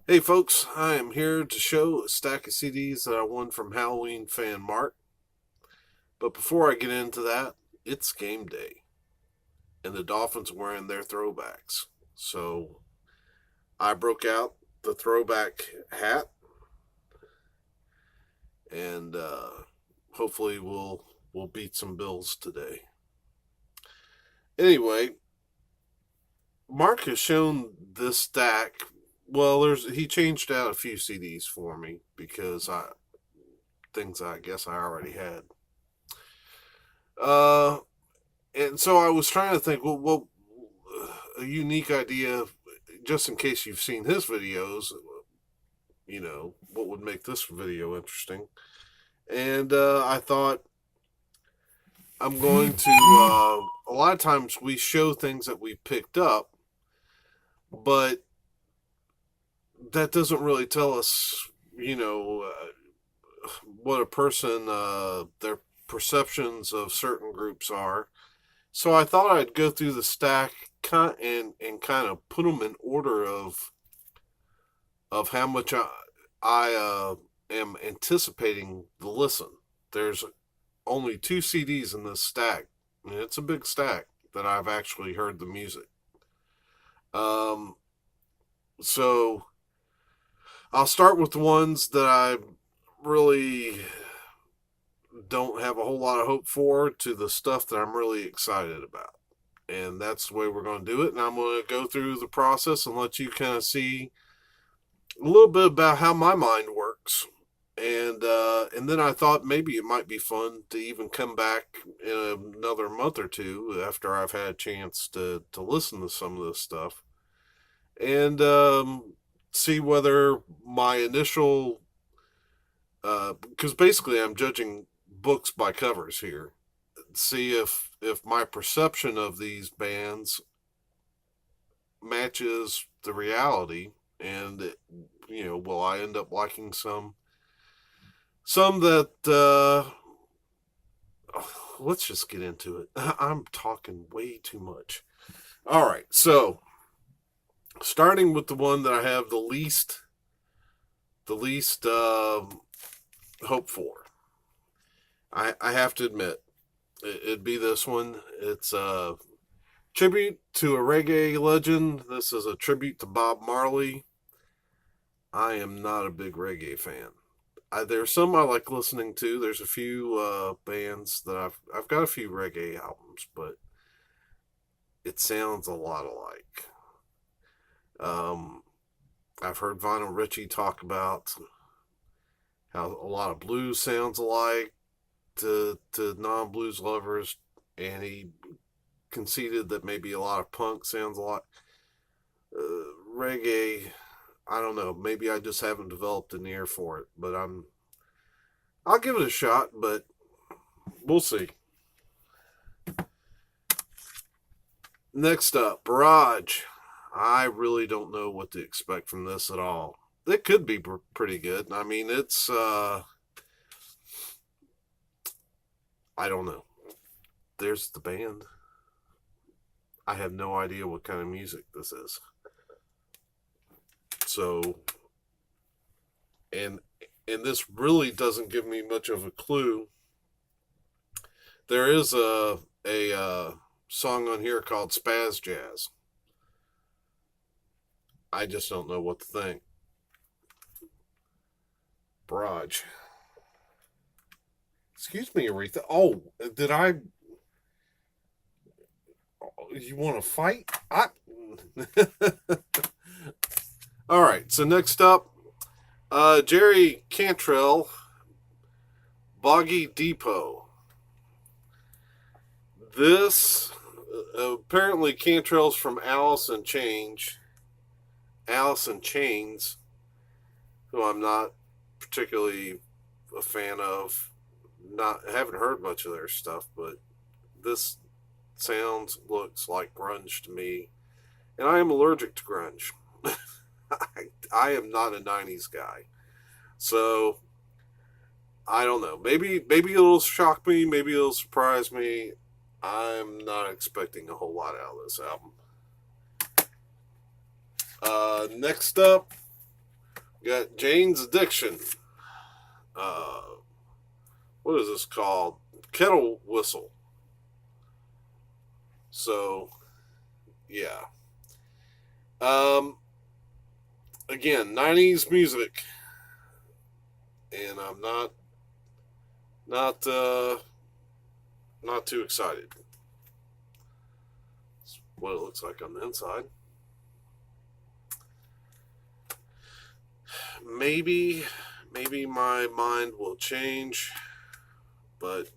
Hey folks, I am here to show a stack of CDs that I won from Helloween fan Marc. But before I get into that, it's game day. And the Dolphins are wearing their throwbacks. So I broke out the throwback hat and hopefully we'll beat some Bills today. Anyway, Marc has shown this stack. Well, he changed out a few CDs for me because things I guess I already had. Uh, and so I was trying to think, well, a unique idea, just in case you've seen his videos, what would make this video interesting. And I thought I'm going to, a lot of times we show things that we picked up, but that doesn't really tell us, what a person, their perceptions of certain groups are. So I thought I'd go through the stack and kind of put them in order of how much I am anticipating the listen. There's only 2 CDs in this stack, and it's a big stack that I've actually heard the music. So I'll start with the ones that I really don't have a whole lot of hope for to the stuff that I'm really excited about. And that's the way we're going to do it. And I'm going to go through the process and let you kind of see a little bit about how my mind works. And then I thought maybe it might be fun to even come back in another month or two after I've had a chance to listen to some of this stuff and see whether my initial, because basically I'm judging books by covers here, see if my perception of these bands matches the reality, and will I end up liking some that let's just get into it. I'm talking way too much. All right, so starting with the one that I have the least hope for, I have to admit it'd be this one. It's a tribute to a reggae legend. This is a tribute to Bob Marley. I am not a big reggae fan. There's some I like listening to. There's a few bands that I've got a few reggae albums, but it sounds a lot alike. I've heard Vinyl Richie talk about how a lot of blues sounds alike to non-blues lovers, and he conceded that maybe a lot of punk sounds a lot. Reggae, I don't know. Maybe I just haven't developed an ear for it, but I'll give it a shot, but we'll see. Next up, Barrage. I really don't know what to expect from this at all. It could be pretty good. I mean, it's, I don't know. There's the band. I have no idea what kind of music this is. So, and this really doesn't give me much of a clue. There is a song on here called Spaz Jazz. I just don't know what to think. Barrage. Excuse me, Aretha. Oh, did I? You want to fight? All right. So next up, Jerry Cantrell, Boggy Depot. This apparently Cantrell's from Alice in Chains, who I'm not particularly a fan of. Haven't heard much of their stuff, but this looks like grunge to me, and I am allergic to grunge. I am not a 90s guy, so I don't know. Maybe it'll shock me, maybe it'll surprise me. I'm not expecting a whole lot out of this album. Next up, Got Jane's Addiction. Uh, what is this called? Kettle Whistle. So, yeah. Um, again, 90s music. And I'm not, not too excited. That's what it looks like on the inside. Maybe my mind will change, but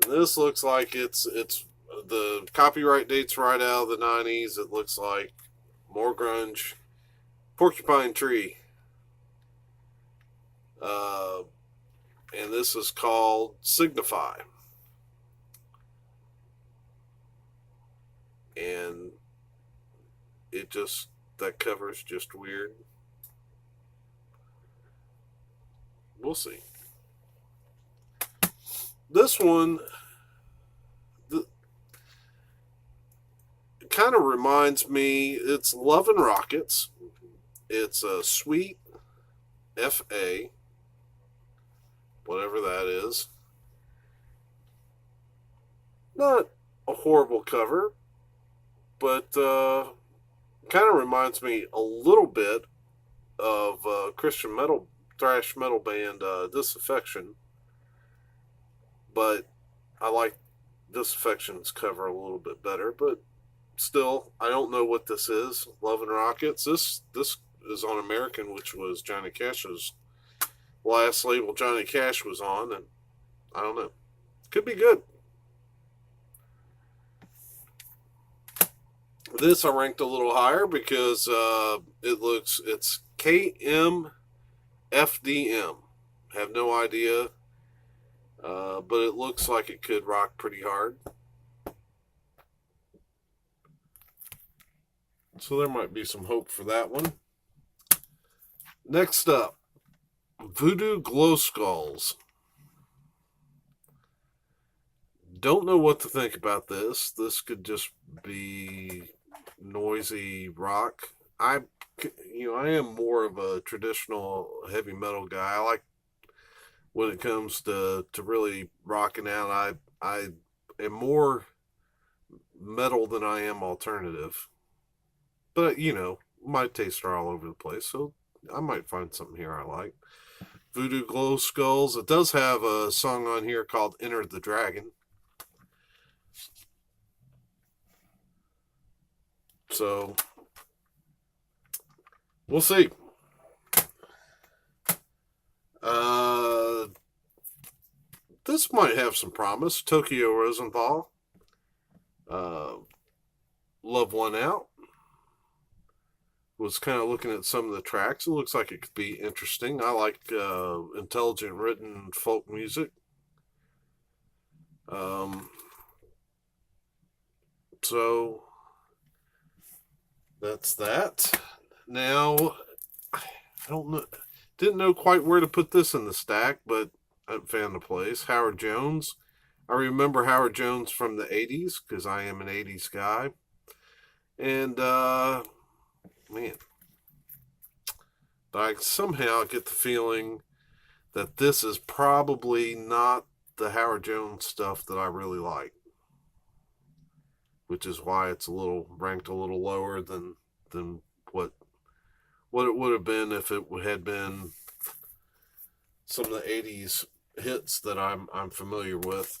and this looks like it's the copyright date's right out of the 90s. It looks like more grunge. Porcupine Tree. And this is called Signify. And that cover's just weird. We'll see. This one kind of reminds me, it's Love and Rockets. It's a Sweet F.A., whatever that is. Not a horrible cover, but kind of reminds me a little bit of Christian metal, thrash metal band Disaffection. But I like Disaffection's cover a little bit better. But still, I don't know what this is. Love and Rockets. This is on American, which was Johnny Cash's last label Johnny Cash was on, and I don't know. Could be good. This I ranked a little higher because it's KMFDM. Have no idea, but it looks like it could rock pretty hard. So there might be some hope for that one. Next up, Voodoo Glow Skulls. Don't know what to think about this. This could just be noisy rock. I am more of a traditional heavy metal guy. I like when it comes to really rocking out. I am more metal than I am alternative. But my tastes are all over the place, so I might find something here I like. Voodoo Glow Skulls. It does have a song on here called Enter the Dragon. So, we'll see. This might have some promise. Tokyo Rosenthal. Love One Out. Was kind of looking at some of the tracks. It looks like it could be interesting. I like intelligent written folk music. So that's that. Now, I didn't know quite where to put this in the stack, but I found a place. Howard Jones. I remember Howard Jones from the 80s because I am an 80s guy. And, man, I somehow get the feeling that this is probably not the Howard Jones stuff that I really like, which is why it's ranked a little lower than what it would have been if it had been some of the 80s hits that I'm familiar with.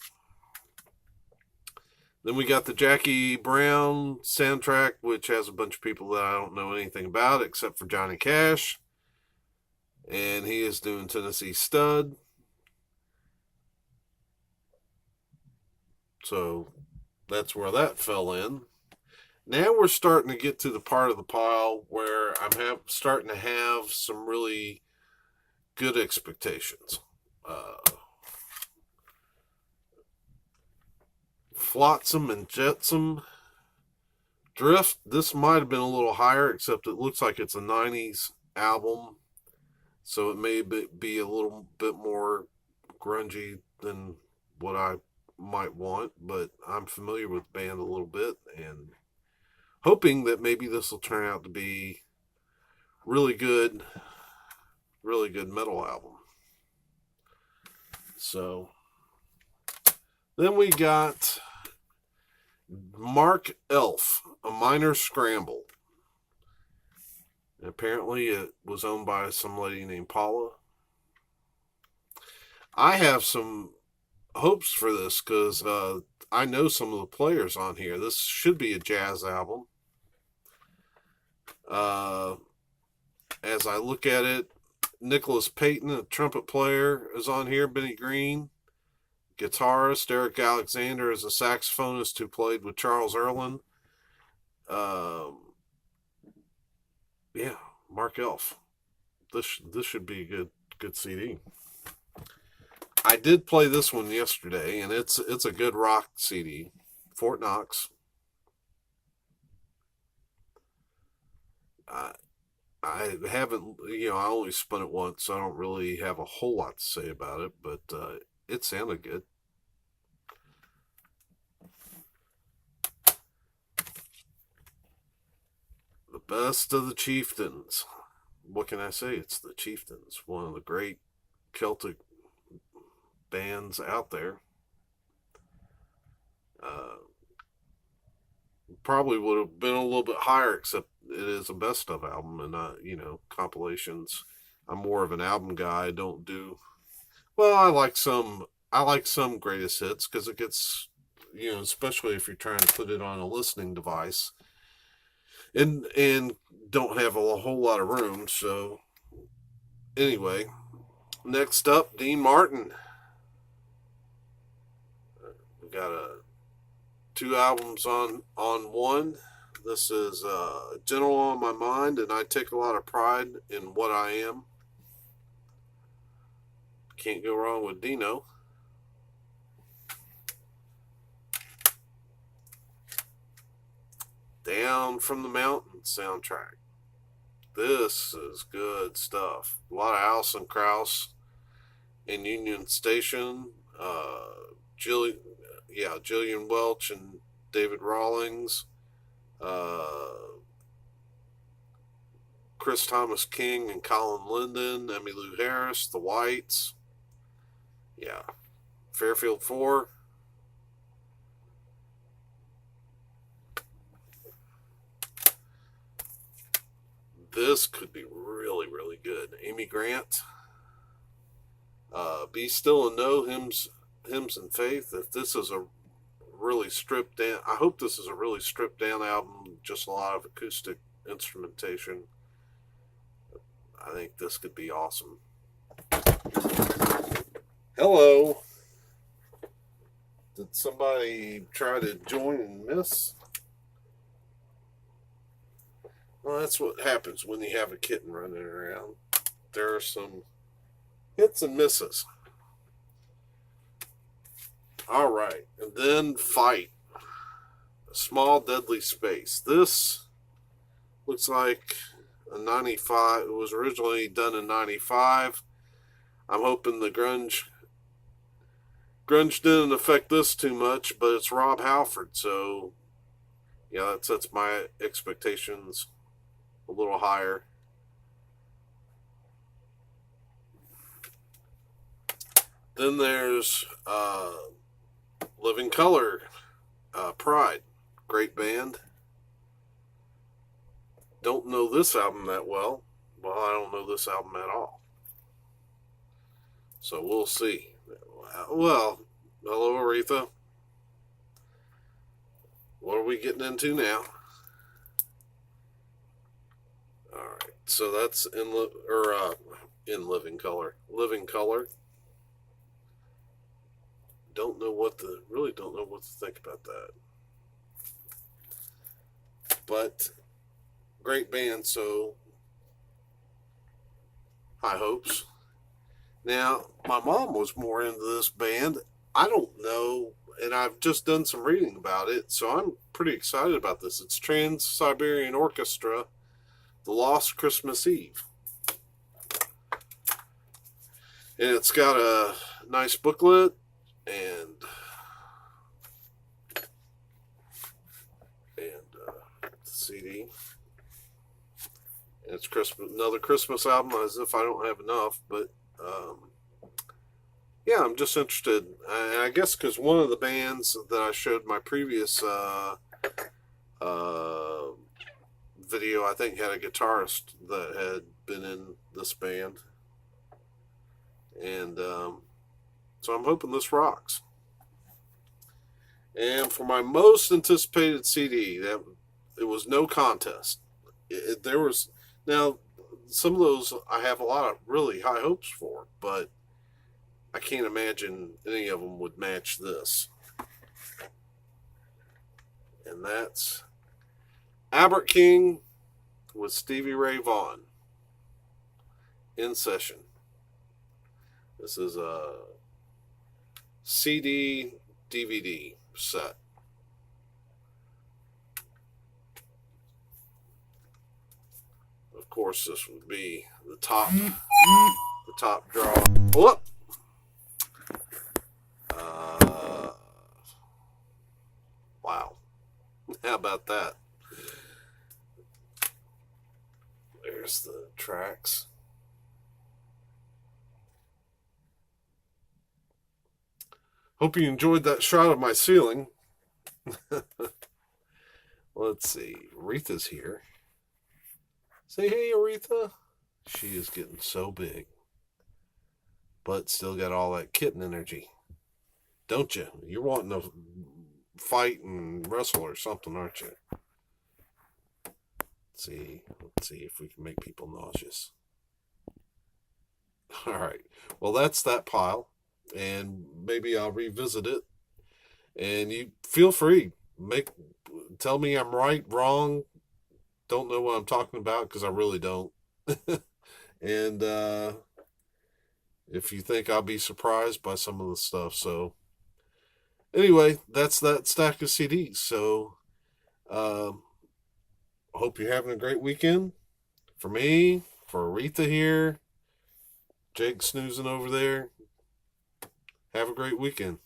Then we got the Jackie Brown soundtrack, which has a bunch of people that I don't know anything about except for Johnny Cash. And he is doing Tennessee Stud. So that's where that fell in. Now we're starting to get to the part of the pile where I'm starting to have some really good expectations. Flotsam and Jetsam. Drift, this might have been a little higher, except it looks like it's a 90s album. So it may be a little bit more grungy than what I might want, but I'm familiar with the band a little bit and hoping that maybe this will turn out to be really good metal album. So then we got Marc Elf, A Minor Scramble. And apparently it was owned by some lady named Paula. I have some hopes for this because I know some of the players on here. This should be a jazz album. As I look at it, Nicholas Payton, a trumpet player, is on here. Benny Green, guitarist. Eric Alexander is a saxophonist who played with Charles Earland. Yeah, Marc Elf. This should be a good CD. I did play this one yesterday, and it's a good rock CD. Fort Knox. I haven't, I only spun it once, so I don't really have a whole lot to say about it, but it sounded good. The best of the Chieftains. What can I say? It's the Chieftains, one of the great Celtic bands out there. Probably would have been a little bit higher, except it is a best of album and not, compilations. I'm more of an album guy. I don't do, well, I like some greatest hits because it gets, especially if you're trying to put it on a listening device and don't have a whole lot of room. So anyway, next up, Dee Martin. We got two albums on one. This is Gentle on My Mind, and I take a lot of pride in what I am. Can't go wrong with Dino. Down from the Mountain soundtrack. This is good stuff. A lot of Alison Krauss in Union Station. Jillian Welch and David Rawlings. Chris Thomas King and Colin Linden, Emmylou Harris, The Whites. Yeah. Fairfield 4. This could be really, really good. Amy Grant. Be Still and Know, Hymns and Faith. If this is a really stripped down, I hope this is a really stripped down album, just a lot of acoustic instrumentation. I think this could be awesome. Hello. Did somebody try to join and miss? Well, that's what happens when you have a kitten running around. There are some hits and misses. All right, and then Fight. A Small Deadly Space. This looks like a 95. It was originally done in 95. I'm hoping the grunge didn't affect this too much, but it's Rob Halford, so yeah, that sets my expectations a little higher. Then there's Living Color, Pride, great band. Don't know this album that well. Well, I don't know this album at all. So we'll see. Well, hello Aretha. What are we getting into now? All right, so that's in Living Color. Living Color. Really don't know what to think about that. But great band, so high hopes. Now, my mom was more into this band. I don't know, and I've just done some reading about it, so I'm pretty excited about this. It's Trans-Siberian Orchestra, The Lost Christmas Eve. And it's got a nice booklet and CD. It's Christmas, another Christmas album, as if I don't have enough. But yeah, I'm just interested. I guess because one of the bands that I showed my previous video, I think, had a guitarist that had been in this band. And so I'm hoping this rocks. And for my most anticipated CD, that it was no contest. There was, now, some of those I have a lot of really high hopes for, but I can't imagine any of them would match this. And that's Burt King with Stevie Ray Vaughan in session. This is a CD DVD set. Of course, this would be the top draw. Whoop! Wow. How about that? There's the tracks. Hope you enjoyed that shot of my ceiling. Let's see. Aretha's here. Say hey, Aretha. She is getting so big. But still got all that kitten energy. Don't you? You're wanting to fight and wrestle or something, aren't you? Let's see if we can make people nauseous. All right. Well, that's that pile. And maybe I'll revisit it. And you feel free. Tell me I'm right, wrong. Don't know what I'm talking about, because I really don't. And if you think I'll be surprised by some of the stuff. So anyway, that's that stack of CDs. So hope you're having a great weekend. For me, for Aretha here, Jake snoozing over there. Have a great weekend.